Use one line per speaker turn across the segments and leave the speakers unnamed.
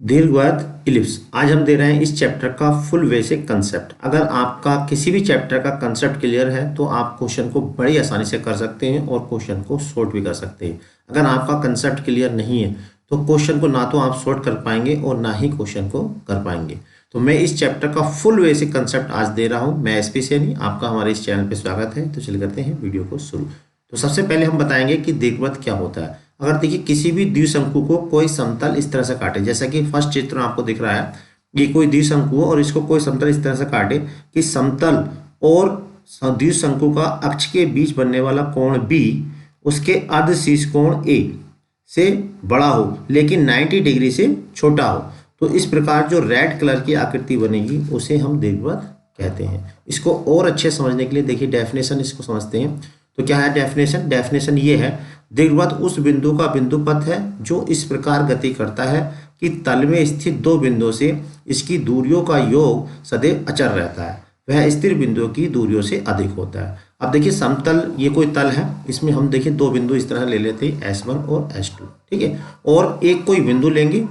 दीर्घवृत्त इलिप्स। आज हम दे रहे हैं इस चैप्टर का फुल बेसिक कंसेप्ट। अगर आपका किसी भी चैप्टर का कंसेप्ट क्लियर है तो आप क्वेश्चन को बड़ी आसानी से कर सकते हैं और क्वेश्चन को सॉल्व भी कर सकते हैं। अगर आपका कंसेप्ट क्लियर नहीं है तो क्वेश्चन को ना तो आप सॉल्व कर पाएंगे और ना ही क्वेश्चन को कर पाएंगे। तो मैं इस चैप्टर का फुल बेसिक कंसेप्ट आज दे रहा हूँ। मैं एसपी सैनी, आपका हमारे इस चैनल पर स्वागत है। तो चलिए करते हैं वीडियो को शुरू। तो सबसे पहले हम बताएंगे कि दीर्घवृत्त क्या होता है। अगर देखिए किसी भी द्विशंकु को कोई समतल इस तरह से काटे, जैसा कि फर्स्ट चित्र आपको दिख रहा है, ये कोई द्विशंकु है और इसको कोई समतल इस तरह से काटे कि समतल और द्विशंकु का अक्ष के बीच बनने वाला कोण बी उसके अर्धशीर्ष कोण ए से बड़ा हो लेकिन 90 डिग्री से छोटा हो, तो इस प्रकार जो रेड कलर की आकृति बनेगी उसे हम दीर्घवृत्त कहते हैं। इसको और अच्छे समझने के लिए देखिए डेफिनेशन इसको समझते हैं। तो क्या है डेफिनेशन? डेफिनेशन ये है, दीर्घवृत्त उस बिंदु का बिंदु पथ है जो इस प्रकार गति करता है कि तल में स्थित दो बिंदुओं से इसकी दूरियों का योग सदैव अचर रहता है, वह स्थिर बिंदुओं की दूरियों से अधिक होता है। अब देखिए समतल, ये कोई तल है, इसमें हम देखिए दो बिंदु इस तरह ले लेते हैं S1 और S2, ठीक है। और एक कोई बिंदु लेंगे,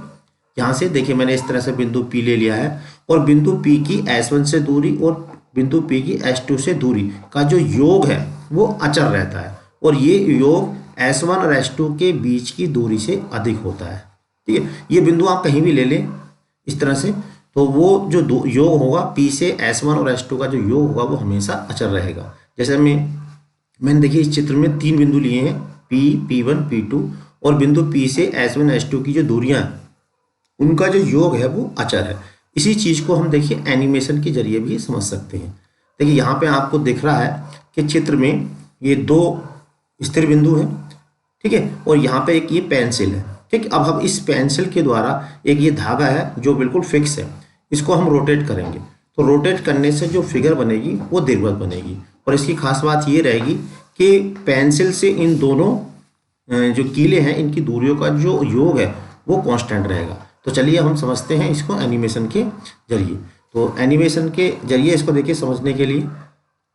यहाँ से देखिए मैंने इस तरह से बिंदु P ले लिया है और बिंदु P की S1 से दूरी और बिंदु P की S2 से दूरी का जो योग है वो अचर रहता है और ये योग S1 और S2 के बीच की दूरी से अधिक होता है, ठीक है। ये बिंदु आप कहीं भी ले लें इस तरह से, तो वो जो योग होगा P से S1 और S2 का जो योग होगा वो हमेशा अचर रहेगा। जैसे मैंने देखिए इस चित्र में तीन बिंदु लिए हैं, P, P1, P2 और बिंदु P से S1 S2 की जो दूरियां हैं उनका जो योग है वो अचर है। इसी चीज़ को हम देखिए एनिमेशन के जरिए भी समझ सकते हैं। देखिए यहाँ पे आपको दिख रहा है कि चित्र में ये दो स्थिर बिंदु हैं, ठीक है, और यहाँ पे एक ये पेंसिल है, ठीक। अब हम इस पेंसिल के द्वारा एक ये धागा है जो बिल्कुल फिक्स है, इसको हम रोटेट करेंगे तो रोटेट करने से जो फिगर बनेगी वो दीर्घवृत्त बनेगी। और इसकी खास बात ये रहेगी कि पेंसिल से इन दोनों जो कीले हैं इनकी दूरियों का जो योग है वो कांस्टेंट रहेगा। तो चलिए हम समझते हैं इसको एनिमेशन के जरिए। तो एनिमेशन के जरिए इसको देखिए समझने के लिए,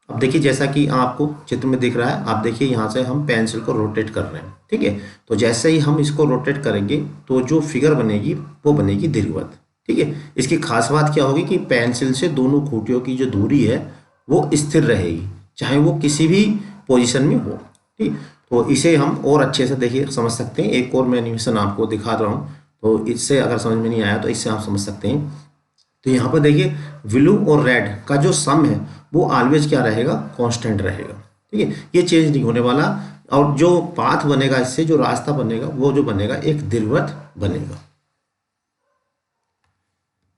अब देखिए जैसा कि आपको चित्र में दिख रहा है, आप देखिए यहाँ से हम पेंसिल को रोटेट कर रहे हैं, ठीक है। तो जैसे ही हम इसको रोटेट करेंगे तो जो फिगर बनेगी वो बनेगी दीर्घवृत्त, ठीक है। इसकी खास बात क्या होगी कि पेंसिल से दोनों खूंटियों की जो दूरी है वो स्थिर रहेगी, चाहे वो किसी भी पोजिशन में हो, ठीक। तो इसे हम और अच्छे से देखिए समझ सकते हैं। एक और मैं एनिमेशन आपको दिखा रहा हूँ, तो इससे अगर समझ में नहीं आया तो इससे आप समझ सकते हैं। तो यहाँ पर देखिए ब्लू और रेड का जो सम है वो ऑलवेज क्या रहेगा? कांस्टेंट रहेगा, ठीक है। ये चेंज नहीं होने वाला और जो पाथ बनेगा, इससे जो रास्ता बनेगा वो जो बनेगा एक दीर्घवृत्त बनेगा।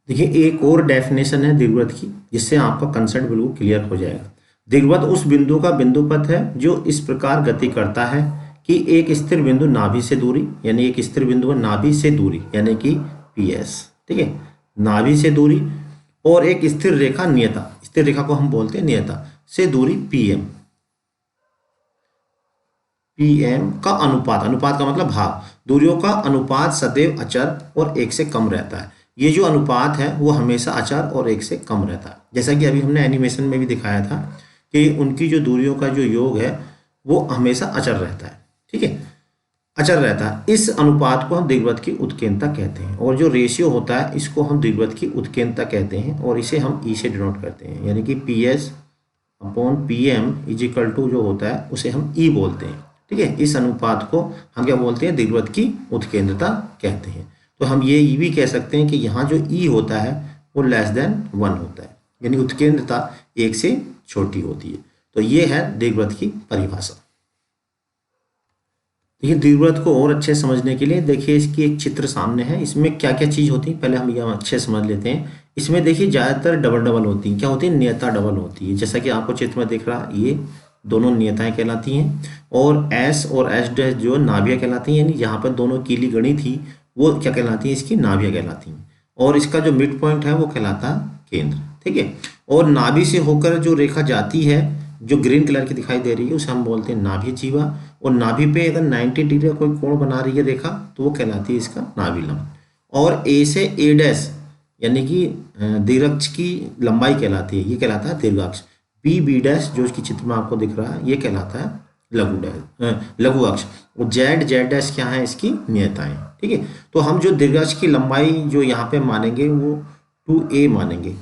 देखिए एक और डेफिनेशन है दीर्घवृत्त की जिससे आपका कंसेप्ट बिल्कुल क्लियर हो जाएगा। दीर्घवृत्त उस बिंदु का बिंदु पथ है जो इस प्रकार गति करता है कि एक स्थिर बिंदु नाभि से दूरी, यानी एक स्थिर बिंदु है नाभि से दूरी यानी कि PS, ठीक है, नाभि से दूरी, और एक स्थिर रेखा नियता, स्थिर रेखा को हम बोलते हैं नियता, से दूरी PM का अनुपात, अनुपात का मतलब भाग, दूरियों का अनुपात सदैव अचर और एक से कम रहता है। ये जो अनुपात है वो हमेशा अचर और एक से कम रहता है। जैसा कि अभी हमने एनिमेशन में भी दिखाया था कि उनकी जो दूरियों का जो योग है वो हमेशा अचर रहता है, ठीक है, अचर रहता है। इस अनुपात को हम दीर्घवृत्त की उत्केंद्रता कहते हैं और जो रेशियो होता है इसको हम दीर्घवृत्त की उत्केंद्रता कहते हैं और इसे हम E से डिनोट करते हैं, यानी कि PS/PM = जो होता है उसे हम E बोलते हैं, ठीक है। इस अनुपात को हम क्या बोलते हैं? दीर्घवृत्त की उत्केंद्रता कहते हैं। तो हम ये भी कह सकते हैं कि यहाँ जो E होता है वो <1 होता है, यानी उत्केंद्रता 1 से छोटी होती है। तो ये है दीर्घवृत्त की परिभाषा। ये दीर्घवृत्त को और अच्छे समझने के लिए देखिए इसकी एक चित्र सामने है, इसमें क्या क्या चीज़ होती है पहले हम ये अच्छे समझ लेते हैं। इसमें देखिए ज़्यादातर डबल होती हैं। क्या होती है? नियता डबल होती है। जैसा कि आपको चित्र में दिख रहा, ये दोनों नियताएं कहलाती हैं और S और S' जो नाभियाँ कहलाती हैं, यानी जहाँ पर दोनों कीली गणी थी वो क्या कहलाती हैं? इसकी नाभियाँ कहलाती हैं। और इसका जो मिड पॉइंट है वो कहलाता केंद्र, ठीक है। और नाभि से होकर जो रेखा जाती है जो ग्रीन कलर की दिखाई दे रही है उसे हम बोलते हैं नाभि जीवा, और नाभि पे अगर 90 डिग्री का कोई कोण बना रही है रेखा तो वो कहलाती है इसका नाभि लंब। और A से A' यानी कि दीर्घाक्ष की लंबाई कहलाती है, ये कहलाता है दीर्घाक्ष। B जो इसकी चित्र में आपको दिख रहा है ये कहलाता है लघु अक्ष। और Z क्या है? इसकी नियताएं, ठीक है। ठीक है। तो हम जो दीर्घांश की लंबाई जो यहाँ पे मानेंगे वो 2a मानेंगे।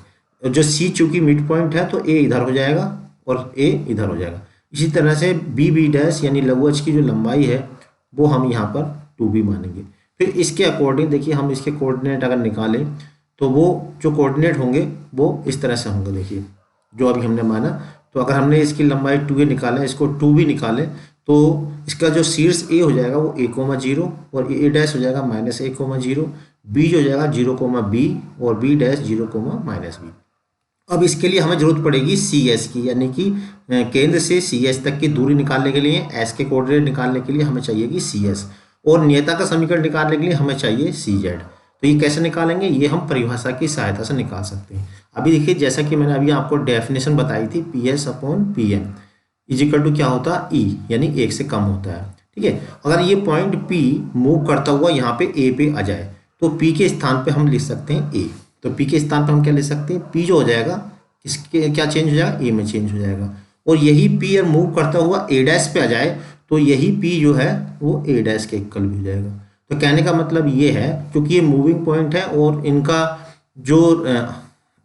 जो c चूंकि मिड पॉइंट है तो a इधर हो जाएगा और a इधर हो जाएगा। इसी तरह से b डैश यानी लघु अक्ष की जो लंबाई है वो हम यहाँ पर 2b मानेंगे। फिर इसके अकॉर्डिंग देखिए हम इसके कोऑर्डिनेट अगर निकालें तो वो जो कोऑर्डिनेट होंगे वो इस तरह से होंगे। देखिए जो अभी हमने माना, तो अगर हमने इसकी लंबाई 2a निकाला, इसको 2b निकाले, तो इसका जो शीर्ष a हो जाएगा वो a,0 और a डैश हो जाएगा -a,0, b जो हो जाएगा 0,b और b डैश 0,-b। अब इसके लिए हमें जरूरत पड़ेगी CS की, यानी कि केंद्र से CS तक की दूरी निकालने के लिए, S के कोऑर्डिनेट निकालने के लिए हमें चाहिए कि CS, और नियता का समीकरण निकालने के लिए हमें चाहिए CZ। तो ये कैसे निकालेंगे, ये हम परिभाषा की सहायता से निकाल सकते हैं। अभी देखिए जैसा कि मैंने अभी आपको डेफिनेशन बताई थी, PS/PM इजिकल टू क्या होता है, E, यानी 1 से कम होता है। ठीक है, अगर ये पॉइंट P मूव करता हुआ यहाँ पे A पे आ जाए तो P के स्थान पे हम लिख सकते हैं A। तो P के स्थान पे हम क्या लिख सकते हैं, P जो हो जाएगा इसके क्या चेंज हो जाएगा, A में चेंज हो जाएगा। और यही P मूव करता हुआ A डैश पे आ जाए तो यही P जो है वो A डैश के इक्वल भी हो जाएगा। तो कहने का मतलब ये है, क्योंकि ये मूविंग पॉइंट है और इनका जो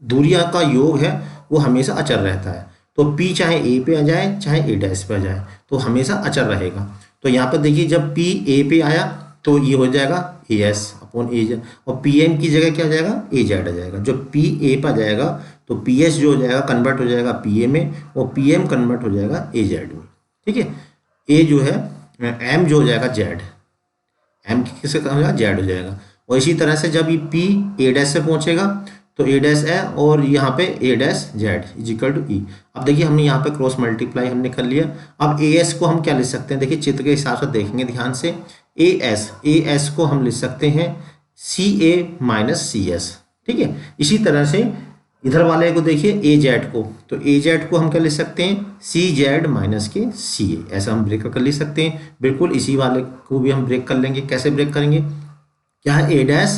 दूरियां का योग है वो हमेशा अचर रहता है। तो P चाहे A पे आ जाए चाहे A डैश पे आ जाए तो हमेशा अचर रहेगा। तो यहाँ पर देखिए जब P A पे आया तो ये हो जाएगा AS/AZ, और PM की जगह क्या हो जाएगा, AZ आ जाएगा। जब P A पर जाएगा तो PS जो हो जाएगा कन्वर्ट हो जाएगा PA में और PM कन्वर्ट हो जाएगा AZ में। ठीक है, A जो है M जो हो जाएगा Z, M किससे कहा जाएगा, Z हो जाएगा। और इसी तरह से जब ये P A डैश से पहुंचेगा तो A डैश है और यहाँ पे A dash Z is equal to E। अब देखिए हमने यहाँ पे क्रॉस मल्टीप्लाई हमने कर लिया। अब AS को हम क्या लिख सकते हैं, देखिए चित्र के हिसाब से देखेंगे ध्यान से, AS को हम लिख सकते हैं CA माइनस CS। ठीक है, इसी तरह से इधर वाले को देखिए AZ को, तो AZ को हम क्या लिख सकते हैं CZ माइनस के CA, ऐसा हम ब्रेक कर लिख सकते हैं। बिल्कुल इसी वाले को भी हम ब्रेक कर लेंगे। कैसे ब्रेक करेंगे, क्या है A डैश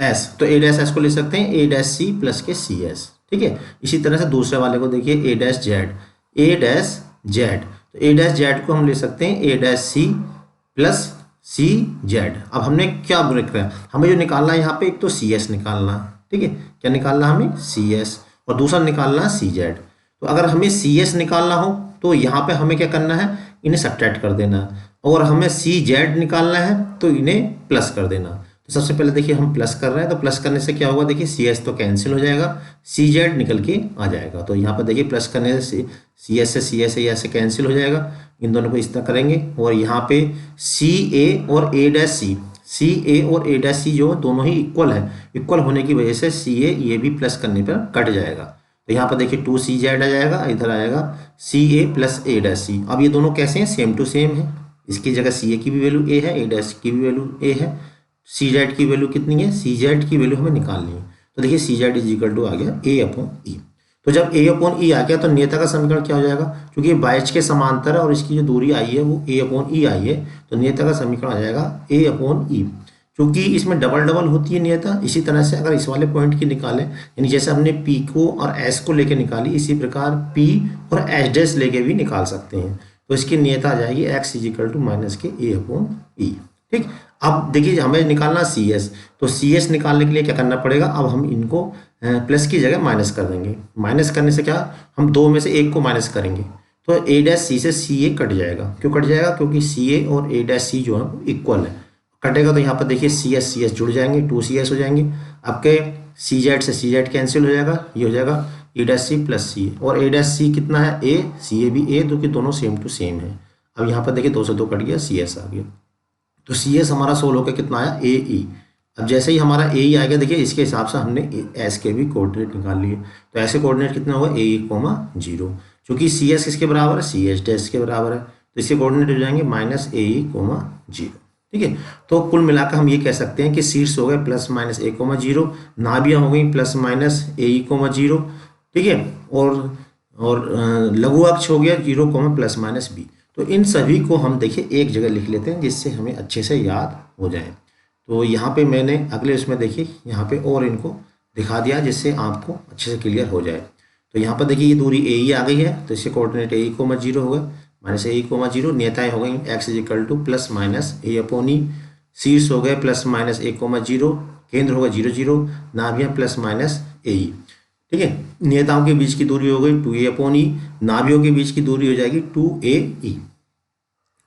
S, तो A डैश S को लिख सकते हैं A डैश C प्लस के CS। ठीक है, इसी तरह से दूसरे वाले को देखिए A डैश Z, तो A डैश Z को हम ले सकते हैं A dash C plus CZ। अब हमने क्या ब्रेक किया, हमें जो निकालना है यहाँ पे एक तो CS निकालना है। ठीक है, क्या निकालना है हमें CS, और दूसरा निकालना है CZ। तो अगर हमें CS निकालना हो तो यहाँ पे हमें क्या करना है, इन्हें सब्ट्रैक्ट कर देना, और हमें CZ निकालना है तो इन्हें प्लस कर देना। तो सबसे पहले देखिए हम प्लस कर रहे हैं, तो प्लस करने से क्या होगा, देखिए CS तो कैंसिल हो जाएगा, CZ निकल के आ जाएगा। तो यहाँ पर देखिए प्लस करने से CS से यहाँ से कैंसिल हो जाएगा, इन दोनों को इस तरह करेंगे। और यहाँ पे CA और A डैश C जो दोनों ही इक्वल है, इक्वल होने की वजह से CA ये भी प्लस करने पर कट जाएगा। तो यहाँ पर देखिए 2CZ आ जाएगा, इधर आएगा CA plus A dash C। अब ये दोनों कैसे हैं, सेम टू सेम है। इसकी जगह CA की भी वैल्यू A है, A डैश की भी वैल्यू A है, CZ की वैल्यू कितनी है, CZ की वैल्यू हमें निकालनी है। तो देखिए CZ इजिकल टू आ गया A/E। तो जब A/E आ गया तो नियता का समीकरण क्या हो जाएगा, क्योंकि बाह्य के समांतर है और इसकी जो दूरी आई है वो A/E आई है, तो नियता का समीकरण आ जाएगा A/E। क्योंकि इसमें डबल डबल होती है नियता, इसी तरह से अगर इस वाले पॉइंट की निकालें, यानी जैसे हमने P को और S को लेके निकाली, इसी प्रकार P और S डैश लेके भी निकाल सकते हैं। तो इसकी नियता आ जाएगी x इजिकल टू माइनस के A/E। ठीक, अब देखिए हमें निकालना CS, तो CS निकालने के लिए क्या करना पड़ेगा, अब हम इनको प्लस की जगह माइनस कर देंगे। माइनस करने से क्या, हम दो में से एक को माइनस करेंगे तो A डैश C से CA कट जाएगा। क्यों कट जाएगा, क्योंकि CA और A डैश C जो है वो इक्वल है। कटेगा तो यहाँ पर देखिए CS जुड़ जाएंगे, 2CS हो जाएंगे। आपके CZ से CZ कैंसिल हो जाएगा, ये हो जाएगा A dash C plus CA, और A डैश C कितना है A, CA भी A, जो कि दोनों सेम टू सेम है। अब यहाँ पर देखिए 2 से 2 कट गया, CS आ गया, तो CS हमारा सोल्व होकर कितना आया AE। अब जैसे ही हमारा AE आ गया, देखिए इसके हिसाब से हमने S के भी कोऑर्डिनेट निकाल लिए। तो ऐसे कोऑर्डिनेट कितना होगा AE,0, क्योंकि CS किसके बराबर है, CS डैश के बराबर है, तो इसके कोऑर्डिनेट हो जाएंगे -AE,0। ठीक है, तो कुल मिलाकर हम ये कह सकते हैं कि शीर्ष हो गए +-A,0, नाभियाँ हो गई +-AE,0। ठीक है, और लघु अक्ष हो गया 0, ±B। तो इन सभी को हम देखिए एक जगह लिख लेते हैं जिससे हमें अच्छे से याद हो जाए। तो यहाँ पे मैंने अगले उसमें देखिए यहाँ पे और इनको दिखा दिया जिससे आपको अच्छे से क्लियर हो जाए। तो यहाँ पर देखिए ये दूरी AE आ गई है, तो इसके कोऑर्डिनेट AE,0 हो गए। माइनस ए कोमा 0, नियताएं हो गई X is equal to plus minus A upon E, शीर्ष हो गए प्लस माइनस ए कोमा 0, केंद्र होगा 0 0, नाभियां प्लस माइनस ए ई। ठीक है, नियताओं के बीच की दूरी हो गई 2a अपॉन ई, नाभियों के बीच की दूरी हो जाएगी 2a ई।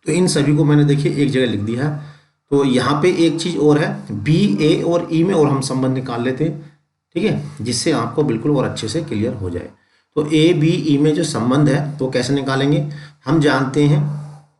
तो इन सभी को मैंने देखिए एक जगह लिख दिया। तो यहाँ पे एक चीज़ और है, बी ए और ई में और हम संबंध निकाल लेते हैं। ठीक है, जिससे आपको बिल्कुल और अच्छे से क्लियर हो जाए। तो ए बी ई में जो संबंध है तो कैसे निकालेंगे, हम जानते हैं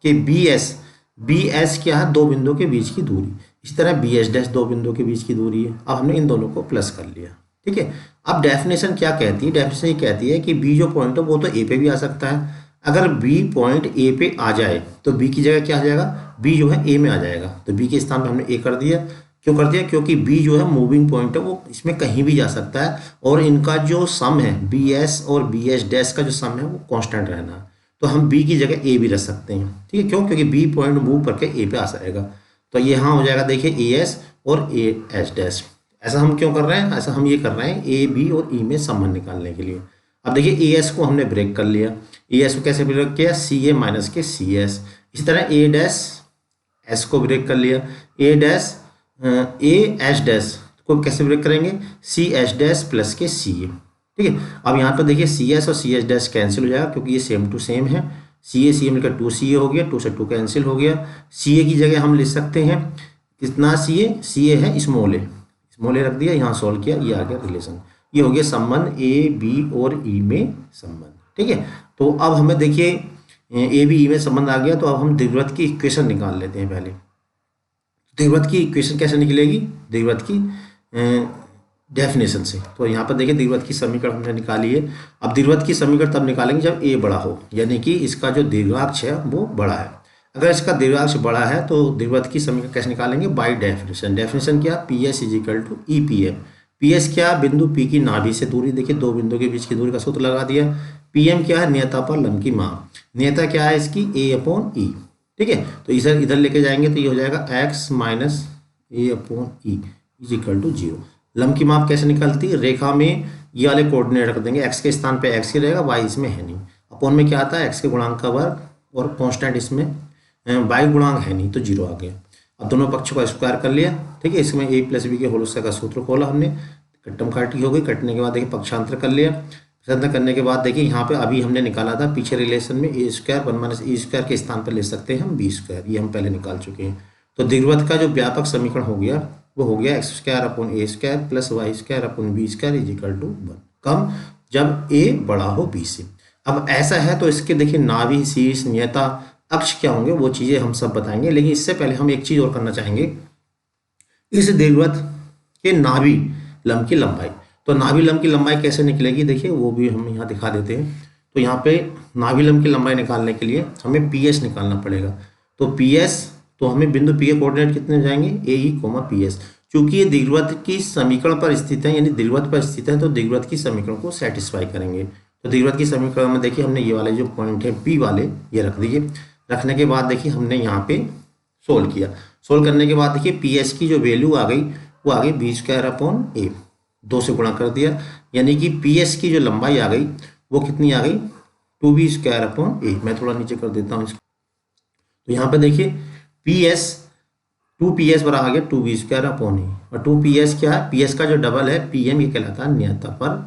कि बी एस क्या है, दो बिंदुओं के बीच की दूरी। इस तरह बी एस डैश दो बिंदुओं के बीच की दूरी है। अब हमने इन दोनों को प्लस कर लिया। ठीक है, अब डेफिनेशन क्या कहती है, डेफिनेशन ये कहती है कि बी जो पॉइंट है वो तो ए पे भी आ सकता है। अगर बी पॉइंट ए पे आ जाए तो बी की जगह क्या आ जाएगा, बी जो है ए में आ जाएगा। तो बी के स्थान पे हमने ए कर दिया। क्यों कर दिया, क्योंकि बी जो है मूविंग पॉइंट है, वो इसमें कहीं भी जा सकता है और इनका जो सम है बी एस और बी एस डैश का जो सम है वो कांस्टेंट रहना है। तो हम बी की जगह ए भी रख सकते हैं। ठीक है, क्यों, क्योंकि बी पॉइंट मूव करके ए पे आ जाएगा। तो यहाँ हो जाएगा देखिए ए एस और ए एस डैश। ऐसा हम क्यों कर रहे हैं, ऐसा हम ये कर रहे हैं ए बी और ई में संबंध निकालने के लिए। अब देखिए ए एस को हमने ब्रेक कर लिया। ए एस को कैसे ब्रेक किया, सी ए माइनस के सी एस। इसी तरह ए डैश एस को ब्रेक कर लिया। A dash A H dash को कैसे ब्रेक करेंगे, सी एच डैश प्लस के सी ए। ठीक है, अब यहाँ पर देखिए सी एस और सी एच डैश कैंसिल हो जाएगा क्योंकि ये सेम टू सेम है। सी ए मिलकर 2 हो गया, 2 से 2 कैंसिल हो गया। सी ए की जगह हम लिख सकते हैं कितना, सी ए है स्मॉल ए रख दिया, यहाँ सॉल्व किया, ये आ गया रिलेशन। ये हो गया संबंध ए बी और ई में संबंध। ठीक है, तो अब हमें देखिए ए बी ई में संबंध आ गया। तो अब हम दीर्घवृत्त की इक्वेशन निकाल लेते हैं। पहले दीर्घवृत्त की इक्वेशन कैसे निकलेगी, दीर्घवृत्त की डेफिनेशन से। तो यहाँ पर देखिए दीर्घवृत्त की समीकरण हमने निकाली है। अब दीर्घवृत्त की समीकरण तब निकालेंगे जब ए बड़ा हो, यानी कि इसका जो दीर्घाक्ष है वो बड़ा है। अगर इसका दीर्घाक्ष बड़ा है तो दीर्घवृत्त की समीकरण कैसे निकालेंगे, बाय डेफिनेशन। डेफिनेशन क्या, P S is equal to E P F. P S क्या, बिंदु पी की नाभि से दूरी। देखिए दो बिंदु के बीच की दूरी का सूत्र लगा दिया। पी एम क्या है, नियता पर लंब की माप। नियता क्या है इसकी, ए अपॉन ई। ठीक है, तो इधर इधर लेके जाएंगे तो ये हो जाएगा x minus A upon e is equal to 0। लंब की माप कैसे निकलती है, रेखा में ये वाले कोऑर्डिनेट रख देंगे, एक्स के स्थान पे एक्स ही रहेगा, वाई इसमें है नहीं। अपॉन में क्या आता है, एक्स के गुणांक का वर्ग, और कांस्टेंट इसमें वाई गुणांक है नहीं तो 0 आ गया। अब दोनों पक्षों का स्क्वायर कर लिया। ठीक है, इसमें ए प्लस बी के होल स्क्वायर का सूत्र खोला हमने, कट्टम काटी हो गई। कटने के बाद देखिए पक्षांतर कर लिया। पक्षांतर करने के बाद देखिए यहाँ पे अभी हमने निकाला था पीछे रिलेशन में ए स्क्वायर 1 माइनस ए स्क्वायर के स्थान पर ले सकते हैं हम बी स्क्वायर, ये हम पहले निकाल चुके हैं। तो दीर्घवृत्त का जो व्यापक समीकरण हो गया वो हो गया x square upon a square plus y square upon b square is equal to 1। कम, जब ए बड़ा हो बी से। अब ऐसा है तो इसके देखिए नाभि, शीर्ष, नियता, अक्ष क्या होंगे वो चीज़ें हम सब बताएंगे। लेकिन इससे पहले हम एक चीज़ और करना चाहेंगे, इस दीर्घवृत्त के नाभि लंब की लंबाई। तो नाभि लंब की लंबाई कैसे निकलेगी देखिए वो भी हम यहाँ दिखा देते हैं। तो यहाँ पे नाभि लंब की लंबाई निकालने के लिए हमें पी एस निकालना पड़ेगा। तो पी एस, तो हमें बिंदु पी के कोऑर्डिनेट कितने हो जाएंगे, ए ई कोमा पी एस। चूंकि ये दीर्घवृत्त की समीकरण पर स्थित है, यानी दीर्घवृत्त पर स्थित है, तो दीर्घवृत्त की समीकरण को सेटिस्फाई करेंगे। तो दीर्घवृत्त की समीकरण में देखिए हमने ये वाले जो पॉइंट है पी वाले ये रख दिए। रखने के बाद देखिए हमने यहाँ पे सोल्व किया। सोल्व करने के बाद देखिए पी एस की जो वैल्यू आ गई वो आ गई बी स्क्वायर अपॉन ए, 2 से गुणा कर दिया, यानी कि पी एस की जो लंबाई आ गई वो कितनी आ गई, 2b स्क्वायर अपॉन ए। मैं थोड़ा नीचे कर देता हूँ इसको। तो यहाँ पे देखिए पी एस 2ps पर आ गया 2b स्क्वायर अपॉन ए, और 2ps क्या है, ps का जो डबल है pm, ये कहलाता है नियता पर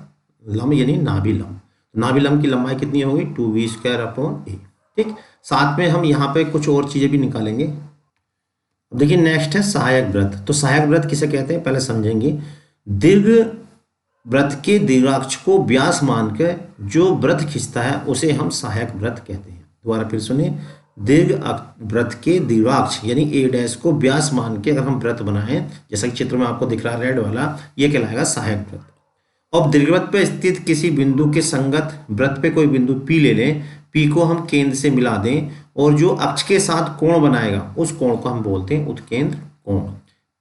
लंब यानी नाभि लंब। नाभि लंब की लंबाई कितनी होगी, 2b स्क्वायर अपॉन ए। ठीक, साथ में हम यहाँ पे कुछ और चीज़ें भी निकालेंगे। अब देखिए नेक्स्ट है सहायक वृत्त। तो सहायक वृत्त किसे कहते हैं पहले समझेंगे। दीर्घ वृत्त के दीर्घाक्ष को व्यास मान के जो वृत्त खींचता है उसे हम सहायक वृत्त कहते हैं। दोबारा फिर सुनिए, दीर्घ वृत्त के दीर्घाक्ष यानी ए डैश को व्यास मान के अगर हम वृत्त बनाएं, जैसा कि चित्र में आपको दिख रहा है रेड वाला, ये कहलाएगा सहायक वृत्त। अब दीर्घवृत्त पर स्थित किसी बिंदु के संगत वृत्त पे कोई बिंदु पी ले लें, पी को हम केंद्र से मिला दें और जो अक्ष के साथ कोण बनाएगा उस कोण को हम बोलते हैं उत्केंद्र कोण।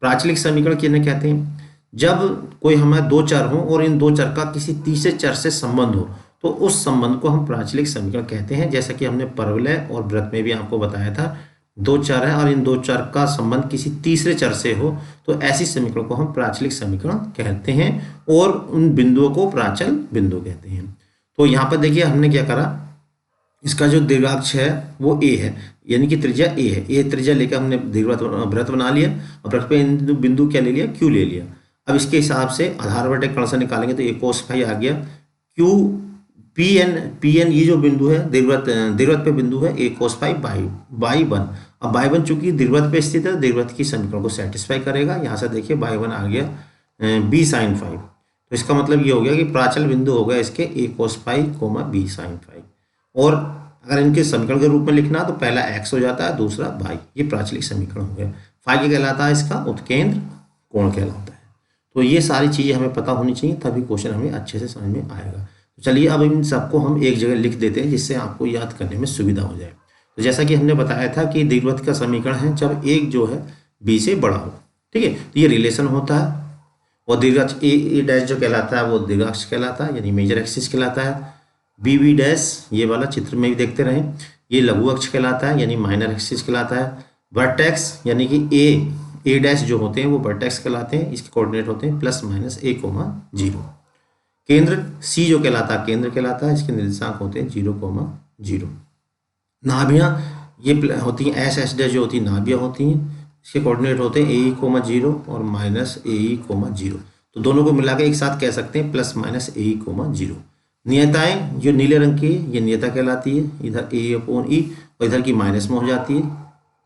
प्राचलिक समीकरण किन्हें कहते हैं, जब कोई हमारे दो चर हो और इन दो चर का किसी तीसरे चर से संबंध हो तो उस संबंध को हम प्राचलिक समीकरण कहते हैं। जैसा कि हमने परवलय और वृत्त में भी आपको बताया था, दो चर है और इन दो चर का संबंध किसी तीसरे चर से हो तो ऐसी समीकरण को हम प्राचलिक समीकरण कहते हैं और उन बिंदुओं को प्राचल बिंदु कहते हैं। तो यहाँ पर देखिए हमने क्या करा, इसका जो दीर्घाक्ष है वो ए है, यानी कि त्रिज्या ए है। ए त्रिज्या लेकर हमने दीर्घवृत्त वृत्त बना लिया और वृत्त पे बिंदु क्या ले लिया, क्यू ले लिया। अब इसके हिसाब से आधार बटे कर्ण से निकालेंगे तो ए कोस फाई आ गया। क्यू पी एन ये जो बिंदु है दीर्घवृत्त पे बिंदु है, ए कोस फाई बाई वन। अब बाई वन चूंकि दीर्घवृत्त पे स्थित है, दीर्घवृत्त की समीकरण को सेटिस्फाई करेगा। यहाँ से देखिए बाई वन आ गया बी साइन फाइव। तो इसका मतलब ये हो गया कि प्राचल बिंदु हो गया इसके A cos phi comma B sine five. और अगर इनके समीकरण के रूप में लिखना तो पहला x हो जाता है, दूसरा y। ये प्राचलिक समीकरण हो गया। फाई क्या कहलाता है, इसका उत्केंद्र कोण कहलाता है। तो ये सारी चीज़ें हमें पता होनी चाहिए, तभी क्वेश्चन हमें अच्छे से समझ में आएगा। तो चलिए अब इन सबको हम एक जगह लिख देते हैं जिससे आपको याद करने में सुविधा हो जाए। तो जैसा कि हमने बताया था कि दीर्घवृत्त का समीकरण है जब एक जो है b से बड़ा हो, ठीक है। तो ये रिलेशन होता है और दीर्घाक्ष ए डैश जो कहलाता है वो दीर्घाक्ष कहलाता है, यानी मेजर एक्सिस कहलाता है। बी बी डैश ये वाला चित्र में भी देखते रहें, ये लघु अक्ष कहलाता है, यानी माइनर एक्सिस कहलाता है। वर्टेक्स यानी कि ए डैश जो होते हैं वो वर्टेक्स कहलाते हैं, इसके कोऑर्डिनेट होते हैं प्लस माइनस ए कोमा जीरो। केंद्र सी जो कहलाता है केंद्र कहलाता है, इसके निर्देशांक होते हैं 0,0। नाभियाँ ये होती हैं एस एस डैश जो होती है नाभियाँ होती हैं, इसके कोऑर्डिनेट होते हैं ए कोमा जीरो और माइनस ए कोमा जीरो। तो दोनों को मिला के एक साथ कह सकते हैं प्लस माइनस ए कोमा जीरो। नियताएं जो नीले रंग की ये नियता कहलाती है, इधर ए अपॉन ई और इधर की माइनस में हो जाती है,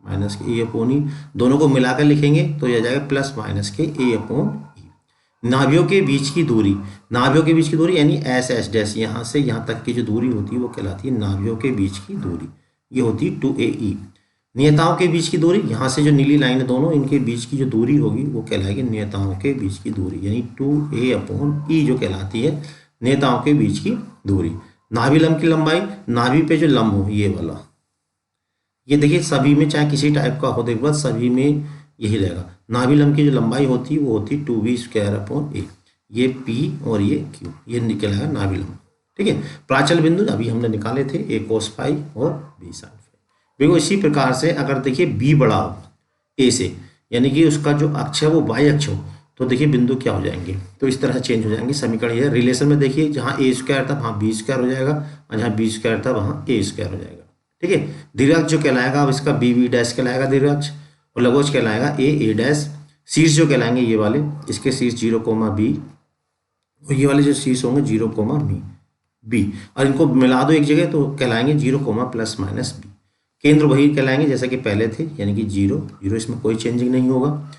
माइनस के ए अपॉन ई। दोनों को मिलाकर लिखेंगे तो यह जाएगा प्लस माइनस के ए अपॉन ई। नाभियों के बीच की दूरी, नाभियों के बीच की दूरी यानी एस एस डैश, यहाँ से यहाँ तक की जो दूरी होती है वो कहलाती है नाभियों के बीच की दूरी, ये होती है 2AE। नियताओं के बीच की दूरी, यहाँ से जो नीली लाइन है दोनों इनके बीच की जो दूरी होगी वो कहलाएगी नियताओं के बीच की दूरी, यानी 2A अपॉन ई जो कहलाती है नेताओं के बीच की दूरी। नाभि लंब की लंबाई, नाभि पे जो लंब हो ये वाला, ये देखिए सभी में चाहे किसी टाइप का हो दीर्घवृत्त सभी में यही रहेगा। नाभि लंब की जो लंबाई होती है वो होती है 2b स्क्वायर अपॉन ए, ये p और ये q, ये निकलेगा नाभि लंब, ठीक है। प्राचल बिंदु अभी हमने निकाले थे a cos फाई और b sin फाई। देखो इसी प्रकार से अगर देखिए b बड़ा हो a से, यानी कि उसका जो अक्ष है वो y अक्ष हो, तो देखिए बिंदु क्या हो जाएंगे, तो इस तरह चेंज हो जाएंगे। समीकरण ये रिलेशन में देखिए जहाँ ए स्क्वायर था वहाँ बी स्क्वायर हो जाएगा और जहाँ बी स्क्वायर था वहाँ ए स्क्वायर हो जाएगा, ठीक है। दीर्घाक्ष जो कहलाएगा अब इसका बी बी डैश कहलाएगा दीर्घाक्ष, और लघुअक्ष कहलाएगा ए डैश। शीर्ष जो कहलाएंगे ये वाले, इसके शीर्ष 0,b और ये वाले जो शीर्ष होंगे 0,b, और इनको मिला दो एक जगह तो कहलाएंगे 0, प्लस माइनस b। केंद्र वही कहलाएंगे जैसा कि पहले थे, यानी कि 0, इसमें कोई चेंजिंग नहीं होगा।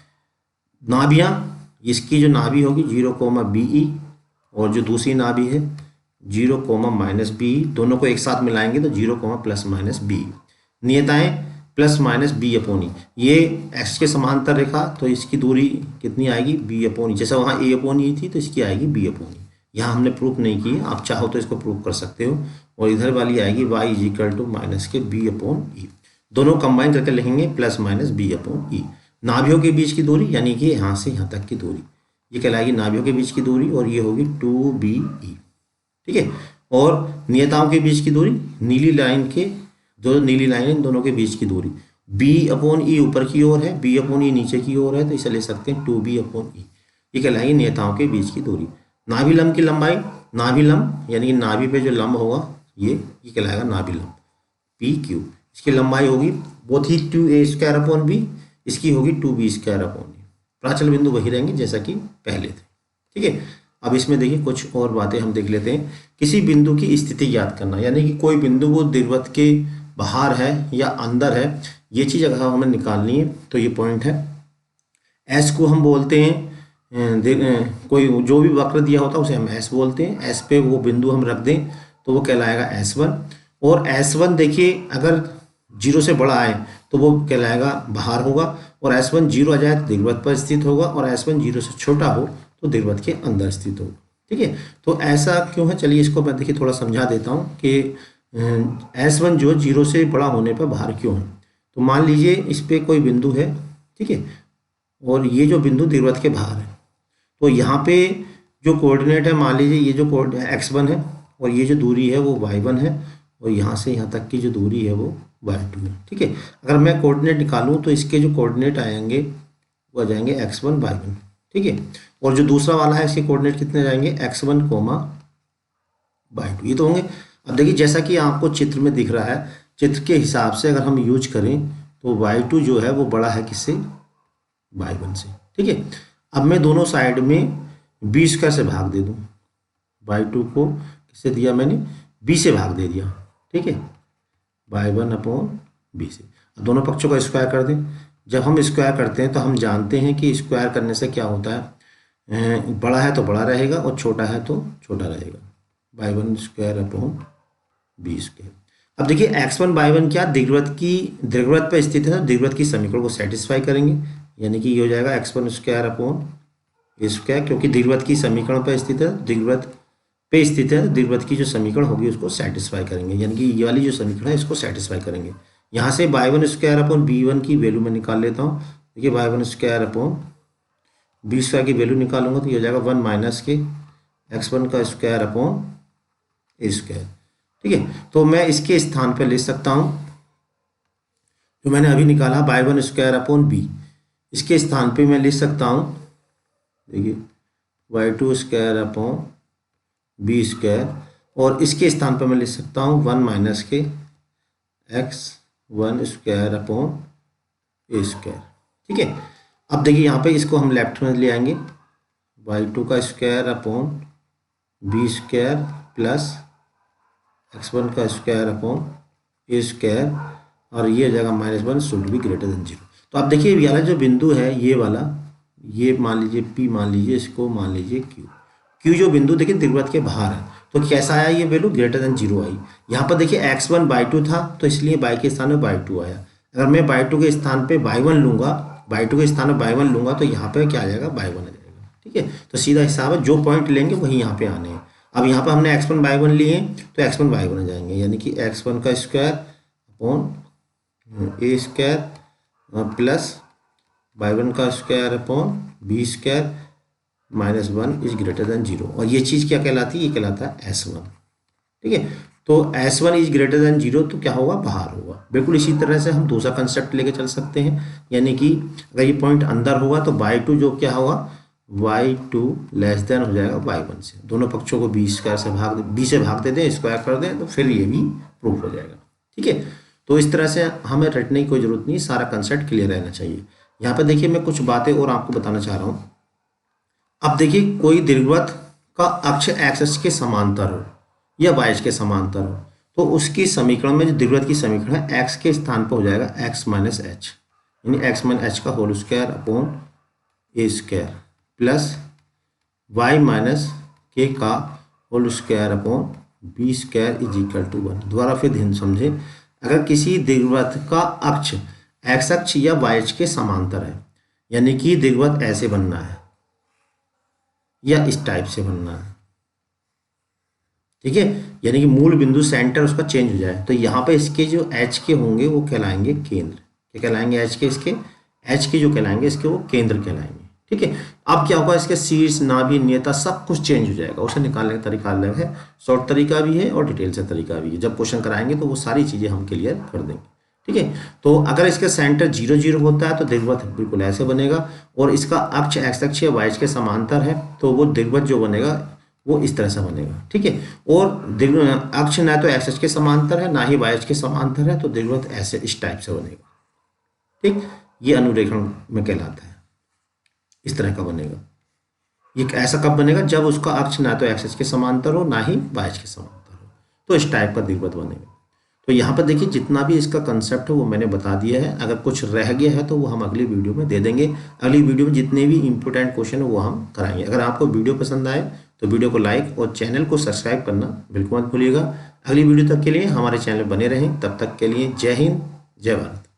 नाभियाँ, इसकी जो नाभि होगी 0,be और जो दूसरी नाभि है 0,-be, दोनों को एक साथ मिलाएंगे तो 0, प्लस माइनस b। नियताएं plus minus B upon E, ये एक्स के समांतर रेखा तो इसकी दूरी कितनी आएगी बी अपॉन ई, जैसे वहाँ ए अपॉन ई थी तो इसकी आएगी बी अपॉन ई। यहाँ हमने प्रूफ नहीं की, आप चाहो तो इसको प्रूफ कर सकते हो। और इधर वाली आएगी y is equal to minus k b upon e, दोनों कंबाइन करके लिखेंगे plus minus B upon e. नाभियों के बीच की दूरी यानी कि यहाँ से यहाँ तक की दूरी ये कहलाएगी नाभियों के बीच की दूरी और ये होगी 2BE, ठीक है। और नियताओं के बीच की दूरी, नीली लाइन के जो नीली लाइन है इन दोनों के बीच की दूरी b अपॉन ई ऊपर की ओर है, b अपॉन ई नीचे की ओर है, तो इसे ले सकते हैं 2b अपॉन ई, ये कहलाएगी नियताओं के बीच की दूरी। नाभि लंब की लंबाई, नाभि लंब यानी कि नाभि पे जो लंब होगा ये कहलाएगा नाभि लंब PQ, इसकी लंबाई होगी वो थी 2a स्क्वायर अपॉन b, इसकी होगी 2b स्क्वायर अपॉन ई। प्राचल बिंदु वही रहेंगे जैसा कि पहले थे, ठीक है। अब इसमें देखिए कुछ और बातें हम देख लेते हैं। किसी बिंदु की स्थिति ज्ञात करना, यानी कि कोई बिंदु वो दीर्घवृत्त के बाहर है या अंदर है, ये चीज़ अगर हमें निकालनी है तो ये पॉइंट है। एस को हम बोलते हैं कोई जो भी वक्र दिया होता है उसे हम एस बोलते हैं। एस पे वो बिंदु हम रख दें तो वो कहलाएगा S1, और S1 देखिए अगर 0 से बड़ा आए तो वो कहलाएगा बाहर होगा, और S1 0 आ जाए तो दीर्घवृत्त पर स्थित होगा, और S1 0 से छोटा हो तो दीर्घवृत्त के अंदर स्थित होगा, ठीक है। तो ऐसा क्यों है, चलिए इसको मैं देखिए थोड़ा समझा देता हूँ कि S1 जो 0 से बड़ा होने पर बाहर क्यों है। तो मान लीजिए इस पे कोई बिंदु है, ठीक है, और ये जो बिंदु दीर्घवृत्त के बाहर है, तो यहाँ पे जो कोऑर्डिनेट है मान लीजिए ये जो x1 है और ये जो दूरी है वो y1 है, और यहाँ से यहाँ तक की जो दूरी है वो y2 है, ठीक है। अगर मैं कोऑर्डिनेट निकालूँ तो इसके जो कोऑर्डिनेट आएंगे वो आ जाएंगे x1 y1, ठीक है। और जो दूसरा वाला है इसके कोऑर्डिनेट कितने जाएंगे x1, y2, ये तो होंगे। अब देखिए जैसा कि आपको चित्र में दिख रहा है, चित्र के हिसाब से अगर हम यूज करें तो y2 जो है वो बड़ा है किससे, y1 से। ठीक है, अब मैं दोनों साइड में b स्क्वायर से भाग दे दूं, y2 को किससे दिया मैंने, b से भाग दे दिया। ठीक है, y1 अपॉन b से। अब दोनों पक्षों का स्क्वायर कर दें। जब हम स्क्वायर करते हैं तो हम जानते हैं कि स्क्वायर करने से क्या होता है, बड़ा है तो बड़ा रहेगा और छोटा है तो छोटा रहेगा। y1 square upon b square. अब देखिए x1 y1 क्या दीर्घवृत्त पर स्थित है, दीर्घवृत्त की समीकरण को सेटिस्फाई करेंगे, यानी कि ये हो जाएगा x1 square upon a square, क्योंकि दीर्घवृत्त की समीकरण पर स्थित है, दीर्घवृत्त पे स्थित है, दीर्घवृत्त की जो समीकरण होगी उसको सेटिस्फाई करेंगे, यानी कि ये वाली जो समीकरण है इसको सेटिस्फाई करेंगे। यहाँ से y1 स्क्वायर अपॉन b1 की वैल्यू मैं निकाल लेता हूँ। देखिए y1 square upon b square की वैल्यू निकालूंगा तो ये हो जाएगा 1 माइनस के x1 का स्क्वायर अपॉन ए स्क्वायर। ठीक है, तो मैं इसके स्थान पर ले सकता हूँ जो मैंने अभी निकाला y1 स्क्वायर अपॉन b, इसके स्थान पे मैं लिख सकता हूँ, देखिए y2 square upon b square, और इसके स्थान पर मैं लिख सकता हूँ 1 माइनस के x1 square upon a square. ठीक है, अब देखिए यहाँ पे इसको हम लेफ्ट में ले आएंगे, y2 का square upon b square plus x1 का स्क्वायर अपॉन ए स्क्वायर, और ये हो जाएगा -1 शुड बी ग्रेटर देन 0। तो आप देखिए ये वाला जो बिंदु है, ये वाला, ये मान लीजिए P, मान लीजिए इसको मान लीजिए Q जो बिंदु देखिए दीर्घवृत्त के बाहर है, तो कैसा आया ये वैल्यू, ग्रेटर देन 0 आई। यहाँ पर देखिए x1 y2 था तो इसलिए y के स्थान में y2 आया। अगर मैं y2 के स्थान पे y1 लूँगा, y2 के स्थान में y1 लूँगा तो यहाँ पे क्या आ जाएगा, y1 आ जाएगा। ठीक है, तो सीधा हिसाब है, जो पॉइंट लेंगे वही यहाँ पे आने हैं। अब यहाँ पर हमने x1 y1 लिए तो x1 y1 आ जाएंगे, यानी कि x1 का square upon a square plus y1 का square upon b square -1 is greater than 0। और ये चीज़ क्या कहलाती है, ये कहलाता है S1। ठीक है, तो S1 इज ग्रेटर देन 0 तो क्या होगा, बाहर होगा। बिल्कुल इसी तरह से हम दूसरा कंसेप्ट लेके चल सकते हैं, यानी कि अगर ये पॉइंट अंदर होगा तो y2 जो क्या होगा, y2 लेस देन हो जाएगा y1 से। दोनों पक्षों को b स्क्वायर से b से भाग दे दें, स्क्वायर कर दें, तो फिर ये भी प्रूफ हो जाएगा। ठीक है, तो इस तरह से हमें रटने की कोई ज़रूरत नहीं, सारा कंसेप्ट क्लियर रहना चाहिए। यहाँ पर देखिए मैं कुछ बातें और आपको बताना चाह रहा हूँ। अब देखिए कोई दीर्घवृत्त का अक्ष एक्स के समांतर हो या वाई के समांतर हो, तो उसकी समीकरण में जो दीर्घवृत्त की समीकरण है एक्स के स्थान पर हो जाएगा x माइनस एच, यानी x माइनस एच का whole square upon a square plus y minus k का whole square upon b square is equal to 1। दोबारा फिर ध्यान समझे, अगर किसी दीर्घवृत्त का अक्ष एक्स अक्ष या वाई अक्ष के समांतर है, यानी कि दीर्घवृत्त ऐसे बनना है या इस टाइप से बनना है। ठीक है, यानी कि मूल बिंदु सेंटर उसका चेंज हो जाए, तो यहाँ पे इसके जो एच के होंगे वो कहलाएंगे केंद्र। क्या कहलाएंगे, एच के, इसके एच के जो कहलाएंगे इसके वो केंद्र कहलाएंगे। ठीक है, अब क्या होगा, इसके शीर्ष नाभि नेता सब कुछ चेंज हो जाएगा। उसे निकालने का तरीका अलग है, शॉर्ट तरीका भी है और डिटेल से तरीका भी है। जब क्वेश्चन कराएंगे तो वो सारी चीज़ें हम क्लियर कर देंगे। ठीक है, तो अगर इसका सेंटर 0 0 होता है तो दीर्घवृत्त बिल्कुल ऐसे बनेगा, और इसका अक्ष एक्स अक्ष या वाई अक्ष के समांतर है तो वो दीर्घवृत्त जो बनेगा वो इस तरह से बनेगा। ठीक है, और अक्ष ना तो एक्स अक्ष के समांतर है ना ही वाई अक्ष के समांतर है, तो दीर्घवृत्त ऐसे इस टाइप से बनेगा। ठीक, ये अनुरेखण में कहलाता है, इस तरह का बनेगा। ये ऐसा कब बनेगा, जब उसका अक्ष ना तो एक्स अक्ष के समांतर हो ना ही वाई अक्ष के समांतर हो, तो इस टाइप का दीर्घवृत्त बनेगा। तो यहाँ पर देखिए जितना भी इसका कंसेप्ट है वो मैंने बता दिया है। अगर कुछ रह गया है तो वो हम अगली वीडियो में दे देंगे। अगली वीडियो में जितने भी इंपॉर्टेंट क्वेश्चन है वो हम कराएंगे। अगर आपको वीडियो पसंद आए तो वीडियो को लाइक और चैनल को सब्सक्राइब करना बिल्कुल मत भूलिएगा। अगली वीडियो तक के लिए हमारे चैनल बने रहें। तब तक के लिए जय हिंद, जय भारत।